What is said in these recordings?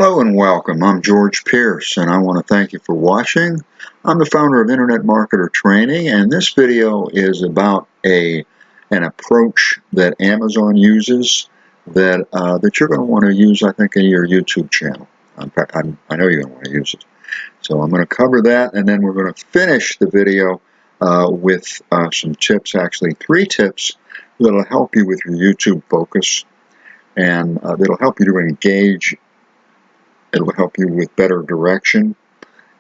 Hello and welcome. I'm George Pierce and I want to thank you for watching. I'm the founder of Internet Marketer Training, and this video is about an approach that Amazon uses that you're going to want to use, I think, in your YouTube channel. In fact, I know you're going to want to use it. So I'm going to cover that, and then we're going to finish the video with some tips, actually 3 tips that'll help you with your YouTube focus, and that'll help you to engage. It'll help you with better direction,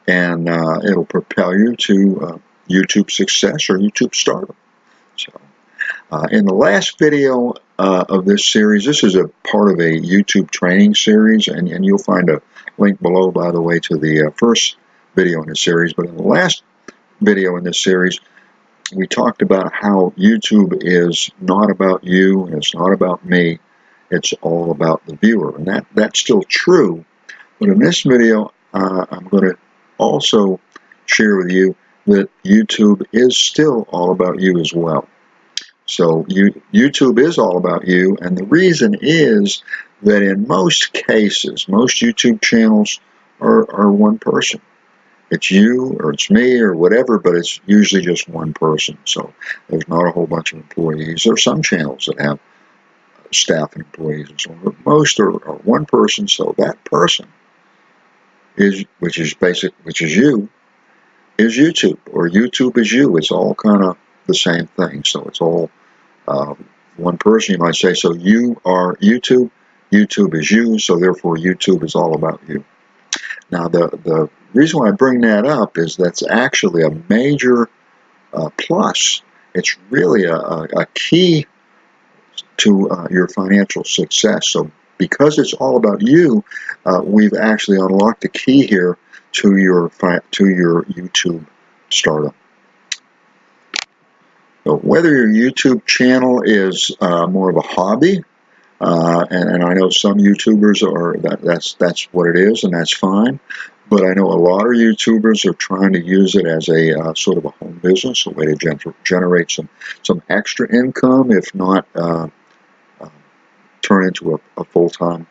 and it'll propel you to YouTube success or YouTube stardom. So, in the last video of this series, this is a part of a YouTube training series, and you'll find a link below, by the way, to the first video in the series. But in the last video in this series, we talked about how YouTube is not about you, and it's not about me. It's all about the viewer, and that's still true. But in this video, I'm going to also share with you that YouTube is still all about you as well. So YouTube is all about you, and the reason is that in most cases, most YouTube channels are one person. It's you or it's me or whatever, but it's usually just one person. So there's not a whole bunch of employees. There are some channels that have staff and employees and so on, but most are one person. So that person which is you, is YouTube, or YouTube is you. It's all kind of the same thing. So it's all one person, you might say. So you are YouTube, YouTube is you, so therefore YouTube is all about you. Now the reason why I bring that up is that's actually a major plus. It's really a key to your financial success. So because it's all about you, we've actually unlocked the key here to your YouTube startup. So whether your YouTube channel is more of a hobby, and I know some YouTubers that's what it is, and that's fine. But I know a lot of YouTubers are trying to use it as a sort of a home business, a way to generate some extra income, if not turn into a full-time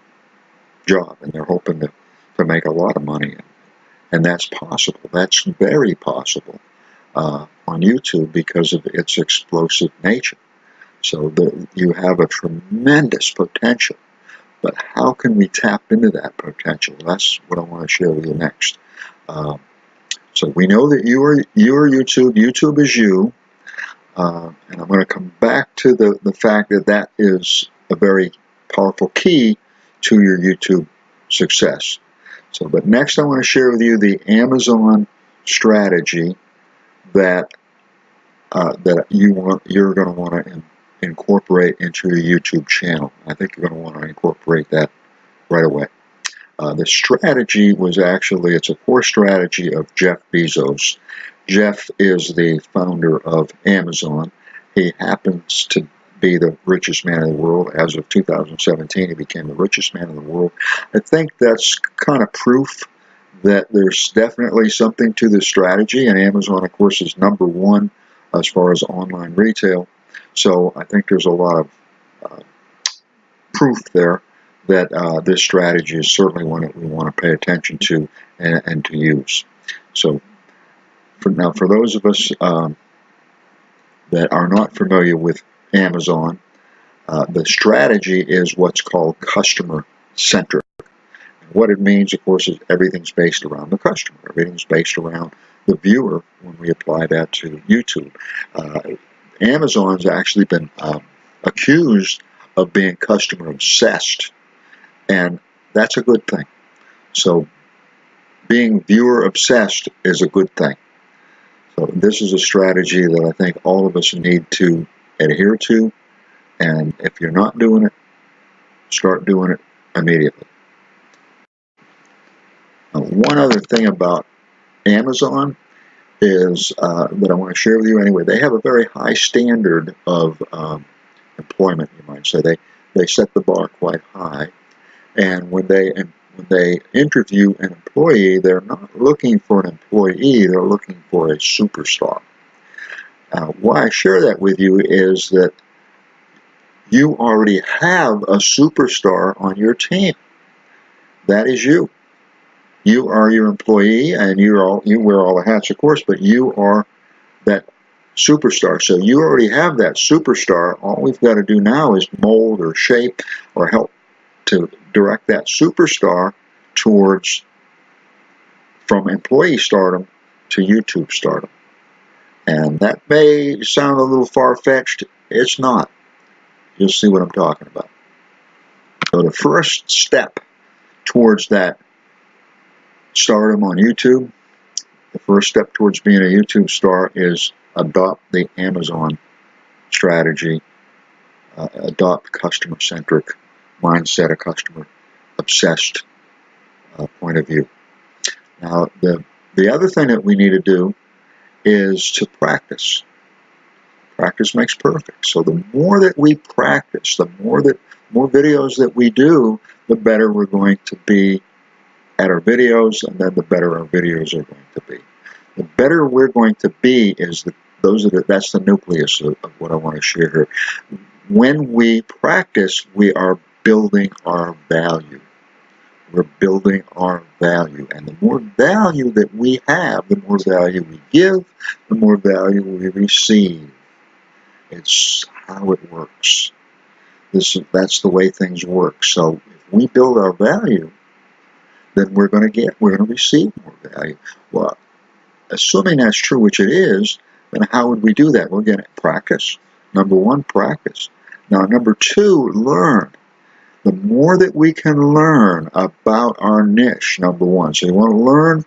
job, and they're hoping to make a lot of money. And that's possible. That's very possible on YouTube because of its explosive nature. So you have a tremendous potential. But how can we tap into that potential? That's what I want to share with you next. So we know that you are YouTube. YouTube is you. And I'm going to come back to the fact that is a very powerful key to your YouTube success. So, but next I want to share with you the Amazon strategy that you're going to want to incorporate into your YouTube channel. I think you're going to want to incorporate that right away. The strategy was actually, it's a core strategy of Jeff Bezos. Jeff is the founder of Amazon. He happens to be the richest man in the world. As of 2017, he became the richest man in the world. I think that's kind of proof that there's definitely something to this strategy, and Amazon, of course, is #1 as far as online retail. So I think there's a lot of proof there that this strategy is certainly one that we want to pay attention to and to use. So for those of us that are not familiar with Amazon, the strategy is what's called customer-centric. What it means, of course, is everything's based around the customer. Everything's based around the viewer when we apply that to YouTube. Amazon's actually been accused of being customer-obsessed, and that's a good thing. So being viewer-obsessed is a good thing. So this is a strategy that I think all of us need to adhere to, and if you're not doing it, start doing it immediately. One other thing about Amazon is that I want to share with you anyway. They have a very high standard of employment, you might say. They set the bar quite high, and when they interview an employee, they're not looking for an employee, they're looking for a superstar. Why I share that with you is that you already have a superstar on your team. That is you. You are your employee, and you wear all the hats, of course, but you are that superstar. So you already have that superstar. All we've got to do now is mold or shape or help to direct that superstar towards from employee stardom to YouTube stardom. And that may sound a little far-fetched. It's not. You'll see what I'm talking about. So the first step towards that stardom on YouTube, the first step towards being a YouTube star is adopt the Amazon strategy, adopt customer-centric mindset, a customer-obsessed point of view. Now, the other thing that we need to do is to practice. Practice makes perfect. So the more that we practice, the more videos that we do, the better we're going to be at our videos, and then the better our videos are going to be. The better we're going to be is that's the nucleus of what I want to share here. When we practice, we are building our value. We're building our value. And the more value that we have, the more value we give, the more value we receive. It's how it works. That's the way things work. So if we build our value, then we're going to receive more value. Well, assuming that's true, which it is, then how would we do that? We're going to practice. Number one, practice. Now, number two, learn. The more that we can learn about our niche, number one. So you want to learn,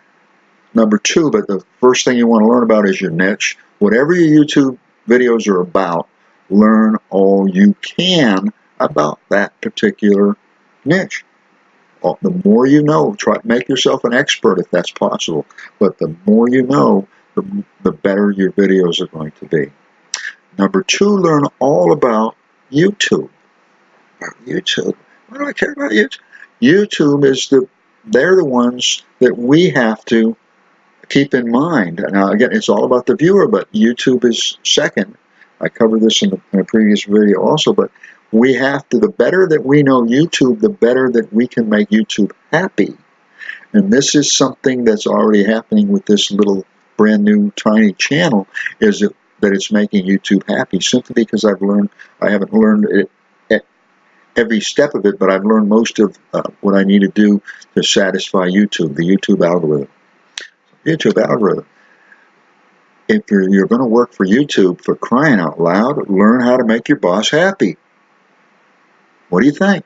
number two, but the first thing you want to learn about is your niche. Whatever your YouTube videos are about, learn all you can about that particular niche. The more you know, try to make yourself an expert if that's possible. But the more you know, the better your videos are going to be. Number two, learn all about YouTube. YouTube. What do I care about YouTube? YouTube they're the ones that we have to keep in mind. Now, again, it's all about the viewer, but YouTube is second. I covered this in a previous video also, but we have to, the better that we know YouTube, the better that we can make YouTube happy. And this is something that's already happening with this little brand new tiny channel, is that it's making YouTube happy, simply because I haven't learned it every step of it, but I've learned most of what I need to do to satisfy YouTube, the YouTube algorithm. YouTube algorithm. If you're going to work for YouTube, for crying out loud, learn how to make your boss happy. What do you think?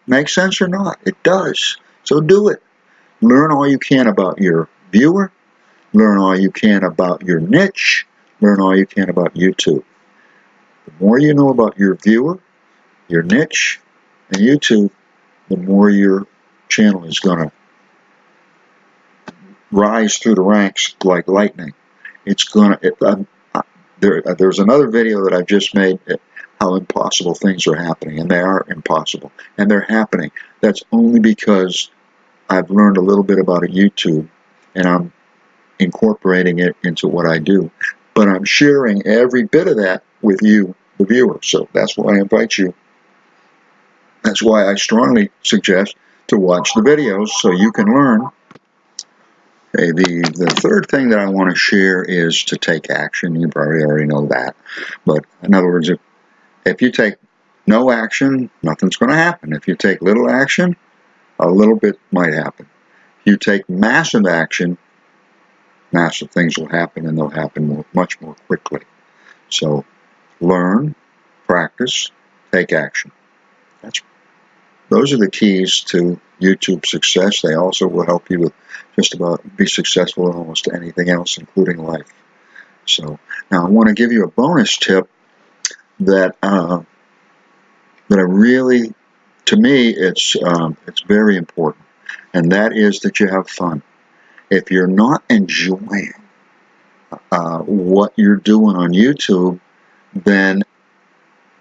Make sense or not? It does. So do it. Learn all you can about your viewer. Learn all you can about your niche. Learn all you can about YouTube. The more you know about your viewer, your niche, and YouTube, the more your channel is going to rise through the ranks like lightning. It's going to. There's another video that I've just made, how impossible things are happening, and they are impossible, and they're happening. That's only because I've learned a little bit about YouTube, and I'm incorporating it into what I do. But I'm sharing every bit of that with you, the viewer. So that's why I invite you. That's why I strongly suggest to watch the videos so you can learn. Okay, the third thing that I want to share is to take action. You probably already know that. But in other words, if you take no action, nothing's going to happen. If you take little action, a little bit might happen. If you take massive action, massive things will happen, and they'll happen much more quickly. So learn, practice, take action. Those are the keys to YouTube success. They also will help you with just about be successful in almost anything else, including life. So now I want to give you a bonus tip that I really, to me, it's very important, and that is that you have fun. If you're not enjoying what you're doing on YouTube, then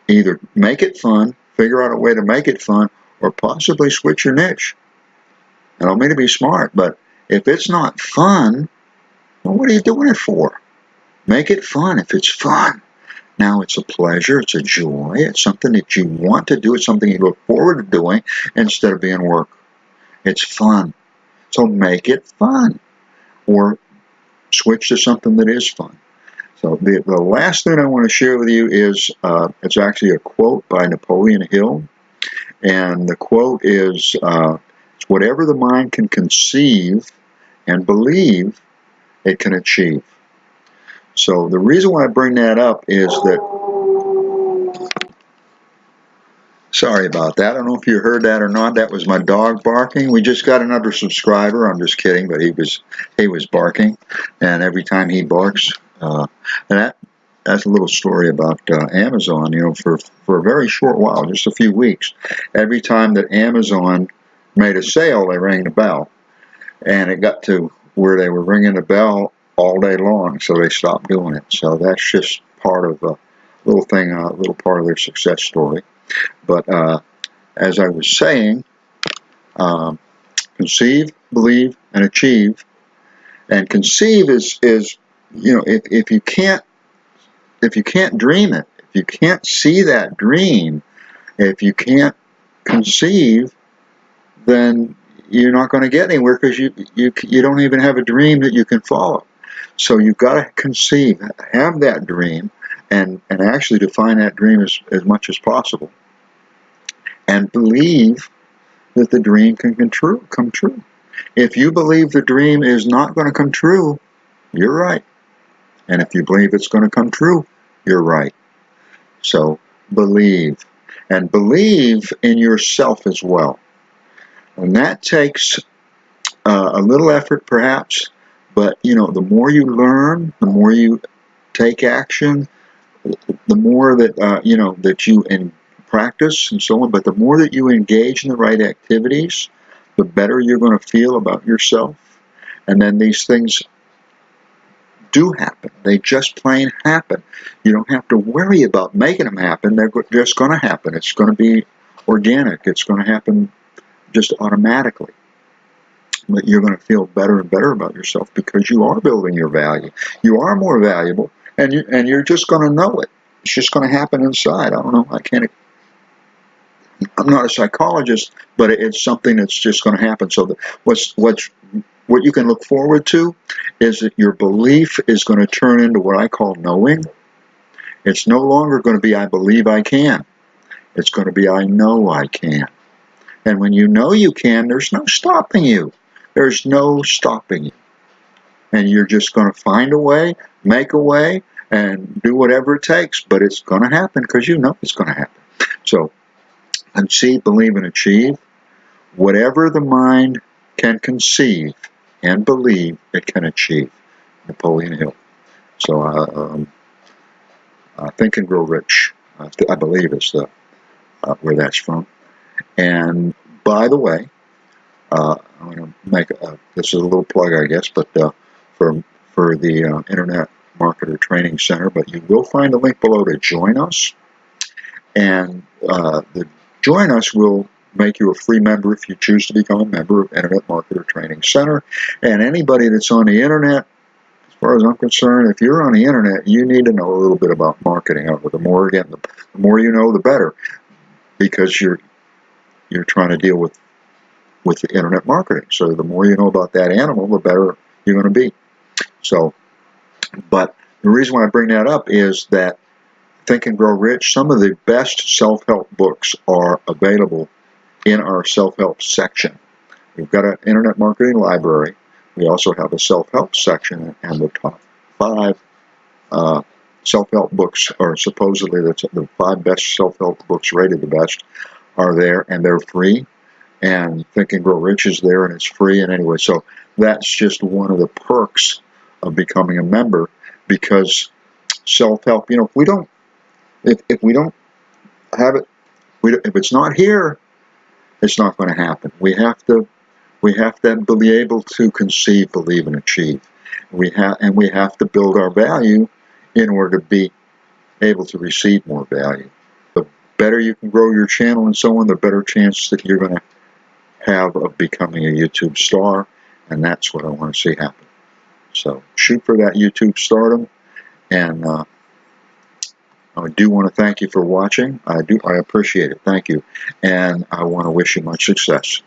either make it fun, figure out a way to make it fun, or possibly switch your niche. I don't mean to be smart, but if it's not fun, well, what are you doing it for? Make it fun. If it's fun, now it's a pleasure, it's a joy, it's something that you want to do, it's something you look forward to doing instead of being work. It's fun. So make it fun, or switch to something that is fun. So the last thing I want to share with you is, it's actually a quote by Napoleon Hill. And the quote is, whatever the mind can conceive and believe, it can achieve. So the reason why I bring that up is that, sorry about that. I don't know if you heard that or not. That was my dog barking. We just got another subscriber. I'm just kidding, but he was barking. And every time he barks, and that's a little story about Amazon. You know, for a very short while, just a few weeks, every time that Amazon made a sale, they rang the bell. And it got to where they were ringing the bell all day long, so they stopped doing it. So that's just part of a little thing, a little part of their success story. But as I was saying, conceive, believe, and achieve. And conceive is you know, if you can't dream it, if you can't see that dream, if you can't conceive, then you're not going to get anywhere, because you don't even have a dream that you can follow. So you've got to conceive, have that dream, and actually define that dream as much as possible, and believe that the dream can come true. If you believe the dream is not going to come true, you're right. And if you believe it's going to come true, you're right. So believe, and believe in yourself as well. And that takes a little effort, perhaps, but you know, the more you learn, the more you take action, the more that you know, that you practice and so on. But the more that you engage in the right activities, the better you're going to feel about yourself. And then these things do happen. They just plain happen. You don't have to worry about making them happen. They're just going to happen. It's going to be organic. It's going to happen just automatically. But you're going to feel better and better about yourself, because you are building your value. You are more valuable, and you're just going to know it. It's just going to happen inside. I don't know. I'm not a psychologist, but it's something that's just going to happen. So what you can look forward to is that your belief is going to turn into what I call knowing. It's no longer going to be I believe I can. It's going to be I know I can. And when you know you can, there's no stopping you. There's no stopping you. And you're just going to find a way, make a way, and do whatever it takes. But it's going to happen, because you know it's going to happen. So, conceive, believe, and achieve. Whatever the mind can conceive and believe, it can achieve. Napoleon Hill. So, Think and Grow Rich, I believe is where that's from. And by the way, I'm going to make this is a little plug, I guess, but for the Internet Marketer Training Center. But you will find a link below to join us, and the join us will make you a free member if you choose to become a member of Internet Marketer Training Center. And anybody that's on the Internet, as far as I'm concerned, if you're on the Internet, you need to know a little bit about marketing. The more you know, the better, because you're trying to deal with the internet marketing. So the more you know about that animal, the better you're going to be. So, but the reason why I bring that up is that Think and Grow Rich, some of the best self-help books are available in our self-help section. We've got an internet marketing library. We also have a self-help section, and the top 5 self-help books, or supposedly the 5 best self-help books rated the best, are there, and they're free. And Think and Grow Rich is there, and it's free. And anyway, so that's just one of the perks of becoming a member, because self-help, you know, if we don't have it, if it's not here, it's not going to happen. We have to be able to conceive, believe, and achieve. We have to build our value in order to be able to receive more value. The better you can grow your channel and so on, the better chance that you're going to have of becoming a YouTube star, and that's what I want to see happen. So shoot for that YouTube stardom, and I do want to thank you for watching. I appreciate it. Thank you, and I want to wish you much success.